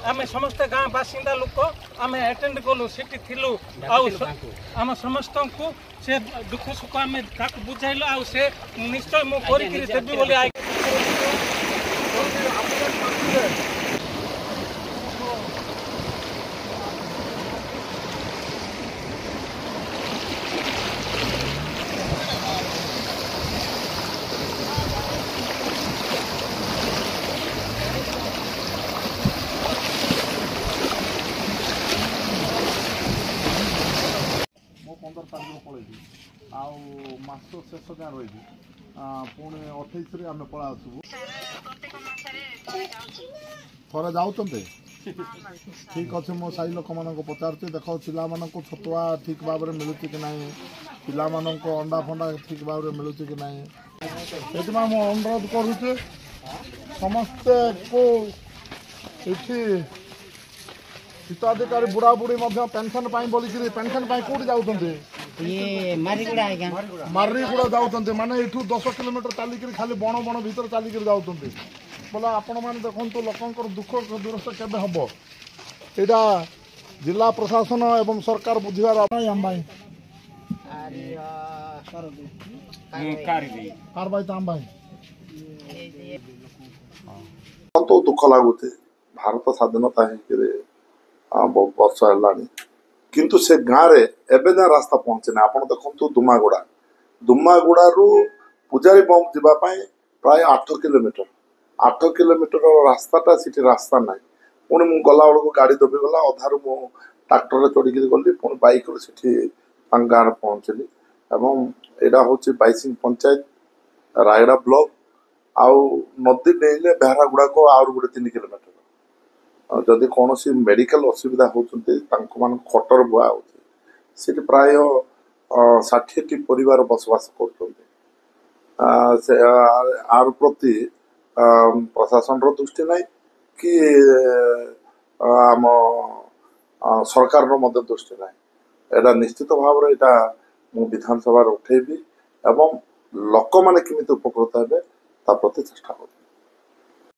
आमे समस्त गाँ बासिंदा लोक आमे अटेंड कलु सेठी थिलु आम समस्त को से दुख सुख आम बुझाइलु आ से निश्चय मो करी देबी बोली आ मो 15 तारीख पलैबी आस शेष गाँ रही पुणी 28 आम पला आसबू थरे जाऊँ ठीक अच्छे मो साई लोक मान पचार देख पाला छतुआ ठीक भाव में मिलूँ कि ना पिला अंडा फंडा ठीक भाव में मिलूँ कि ना ये मो अनुरोध करुचे समस्ते को ये हिताधिकारी बुढ़ा बुढ़ी पेंशन बोलिकी पेंशन कौट जाऊँ मारीगुड़ा जाऊँ माने ये 10 किलोमीटर चलिक खाली बण बण भर चलिक जाऊँ बोला आपण मैंने देखो लोक दुख दुरस्थ के हम यहाँ जिला प्रशासन एवं सरकार बुझार तो दुख लगुचे भारत स्वाधीनता बहुत वर्ष है किंतु से गाँव रे एबे ना रास्ता पहुँचे ना आप देखो दुमागुड़ा रू पूजारी बम जावाई प्राय 8 किलोमीटर 8 किलोमीटर रास्ताटा सीटी रास्ता ना पुणी मु गला बेलू गाड़ी दबिगला अधारू मु ट्राक्टर चढ़ी गली पुणी बैक गाँव में पहुँचली एवं यहाँ हूँ बाईसिंग पंचायत रायगड़ा ब्लॉक आउ नदी डेले बेहरागुड़ा को आउ गोटे 3 किलोमीटर जदि कौन सी मेडिकल असुविधा होती खटर बुआ होती प्राय 60टी परिवार बसवास कर आर प्रति प्रशासन दृष्टि ना कि आम सरकार दृष्टि ना एटा निश्चित भाव में विधानसभा उठेबी एवं लोक मैंने केमी उपकृत हे प्रति चेष्टा कर।